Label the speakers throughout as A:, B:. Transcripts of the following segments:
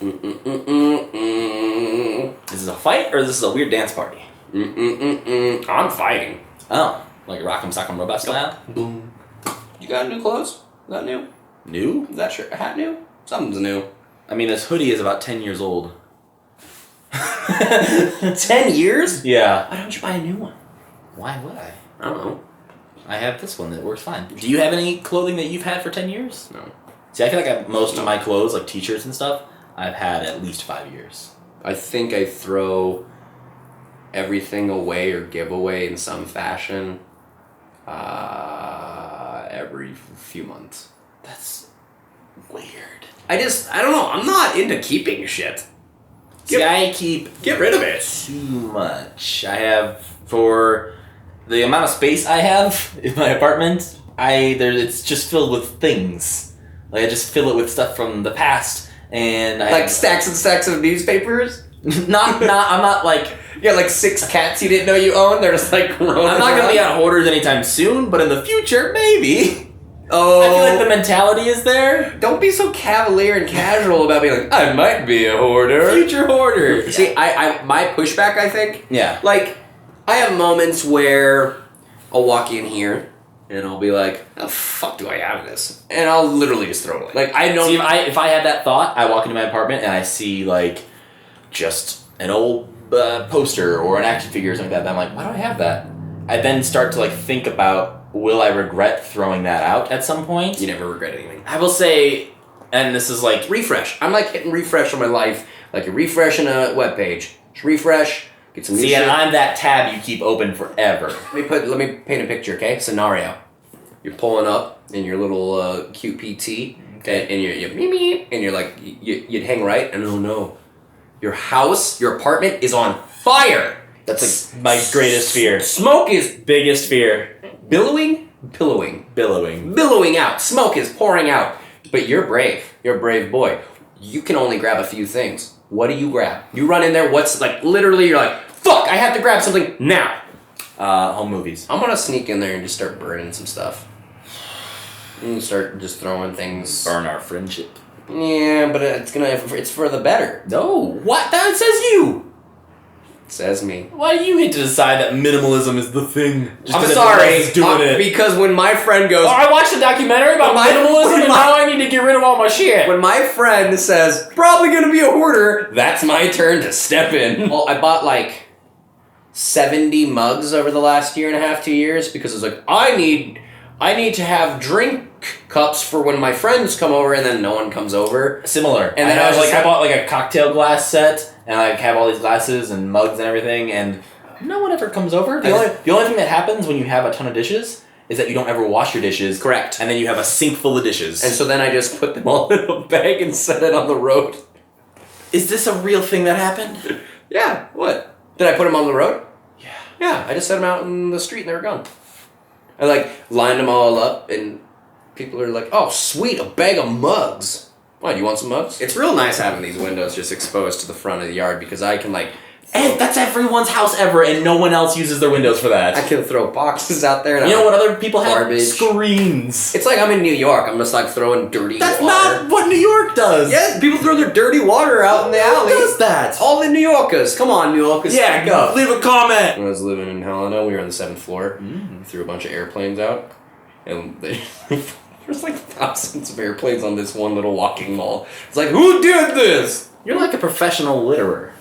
A: Is this a fight or is this a weird dance party?
B: I'm fighting.
A: Oh, like Rock'em Sock'em Robot style?
B: Boom. You got new clothes? Is that new?
A: New?
B: Is that shirt hat new? Something's new.
A: I mean, this hoodie is about 10 years old.
B: 10 years?
A: Yeah.
B: Why don't you buy a new one?
A: Why would I?
B: I don't know.
A: I have this one that works fine. Do you have any clothing that you've had for 10 years?
B: No.
A: See, I feel like most of my clothes, like t-shirts and stuff, I've had at least 5 years.
B: I think I throw everything away or give away in some fashion every few months.
A: That's weird.
B: I don't know. I'm not into keeping shit.
A: See, I keep...
B: Get rid of it.
A: Too much. I have, for the amount of space I have in my apartment, it's just filled with things. Like, I just fill it with stuff from the past, and
B: Like stacks and stacks of newspapers?
A: I'm not like...
B: You got like 6 cats you didn't know you owned? They're just like rolling
A: I'm not going to be
B: around?
A: on Hoarders anytime soon, but in the future, maybe.
B: Oh.
A: I feel like the mentality is there.
B: Don't be so cavalier and casual about being like, I might be a hoarder.
A: Future hoarder.
B: See, my pushback, I think,
A: Yeah.
B: like, I have moments where I'll walk in here and I'll be like, how the fuck do I have this? And I'll literally just throw it away. Like, I don't...
A: See, if I had that thought, I walk into my apartment and I see, like, just an old poster or an action figure or something like that, and I'm like, why do I have that? I then start to, like, think about, will I regret throwing that out at some point?
B: You never regret anything.
A: I will say, and this is like...
B: Refresh. I'm like hitting refresh on my life, like you're refreshing a webpage. Just refresh, get some new
A: See,
B: shit.
A: and I'm that tab you keep open forever.
B: Let me paint a picture, okay? Scenario. You're pulling up in your little cute PT,
A: Okay.
B: and you're meep, meep, and you're like, you'd hang right, and oh no. Your house, your apartment is on fire!
A: That's like my greatest fear.
B: Smoke is
A: Biggest fear.
B: billowing out. Smoke is pouring out. But you're brave. You're a brave boy. You can only grab a few things. What do you grab? You run in there, what's like, literally, you're like, fuck, I have to grab something now.
A: Home movies.
B: I'm gonna sneak in there and just start burning some stuff. And start just throwing things.
A: Burn our friendship.
B: Yeah, but it's for the better.
A: No, what? That says you.
B: It says me.
A: Why do you get to decide that minimalism is the thing? Just
B: I'm
A: 'cause
B: sorry.
A: everyone else is doing it.
B: Because when my friend goes...
A: Oh, I watched a documentary about minimalism and now I need to get rid of all my shit.
B: When my friend says, probably gonna be a hoarder, that's my turn to step in. Well, I bought like 70 mugs over the last 1.5, 2 years because it's like, I need to have drink cups for when my friends come over and then no one comes over.
A: Similar.
B: And then
A: I bought like a cocktail glass set and I have all these glasses and mugs and everything and no one ever comes over. The only thing that happens when you have a ton of dishes is that you don't ever wash your dishes.
B: Correct.
A: And then you have a sink full of dishes.
B: And so then I just put them all in a bag and set it on the road.
A: Is this a real thing that happened?
B: Yeah, what? Did I put them on the road?
A: Yeah.
B: Yeah, I just set them out in the street and they were gone. I like lined them all up and people are like, oh sweet, a bag of mugs. Why, do you want some mugs? It's real nice having these windows just exposed to the front of the yard because I can like...
A: And that's everyone's house ever and no one else uses their windows for that.
B: I can throw boxes out there. And
A: You know what other people have?
B: Garbage.
A: Screens.
B: It's like I'm in New York. I'm just like throwing dirty
A: That's
B: water.
A: not what New York does.
B: Yeah, people throw their dirty water out in the alley.
A: Who does that?
B: All the New Yorkers. Come on, New Yorkers.
A: Yeah,
B: speak up.
A: leave a comment.
B: When I was living in Hallion, we were on the 7th floor. We threw a bunch of airplanes out. And there's like thousands of airplanes on this one little walking mall. It's like, who did this?
A: You're like a professional litterer.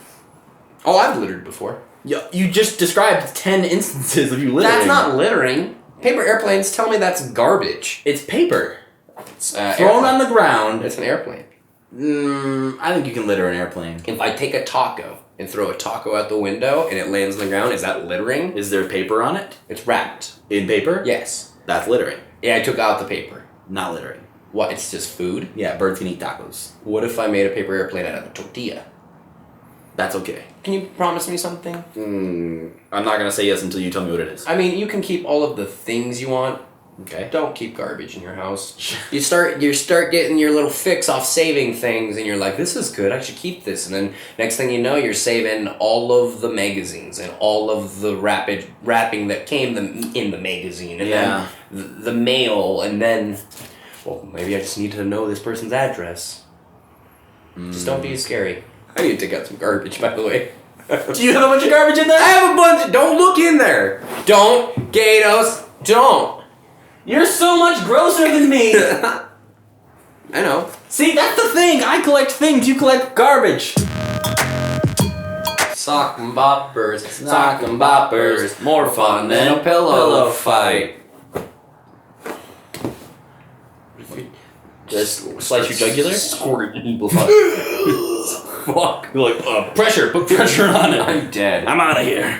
B: Oh, I've littered before.
A: You just described 10 instances of you littering.
B: That's not littering. Paper airplanes, tell me that's garbage.
A: It's paper.
B: It's
A: Thrown on the ground.
B: It's an airplane.
A: I think you can litter an airplane.
B: If I take a taco and throw a taco out the window and it lands on the ground, is that littering?
A: Is there paper on it?
B: It's wrapped.
A: In paper?
B: Yes.
A: That's littering.
B: Yeah, I took out the paper.
A: Not littering.
B: What, it's just food?
A: Yeah, birds can eat tacos.
B: What if I made a paper airplane out of a tortilla?
A: That's okay.
B: Can you promise me something?
A: I'm not gonna say yes until you tell me what it is.
B: I mean, you can keep all of the things you want.
A: Okay.
B: Don't keep garbage in your house. You start getting your little fix off saving things, and you're like, this is good, I should keep this. And then next thing you know, you're saving all of the magazines and all of the wrapping that came in the magazine, and then the mail, and then, well, maybe I just need to know this person's address. Just don't be scary. I need to take out some garbage, by the way.
A: Do you have a bunch of garbage in there?
B: I have a bunch. Don't look in there. Don't, Gatos. Don't.
A: You're so much grosser than me.
B: I know.
A: See, that's the thing. I collect things. You collect garbage.
B: Sock and boppers, more fun than a pillow fight.
A: Just slice your jugular?
B: Squirt.
A: Fuck. You're like, pressure. Put pressure on it.
B: I'm dead.
A: I'm out of here.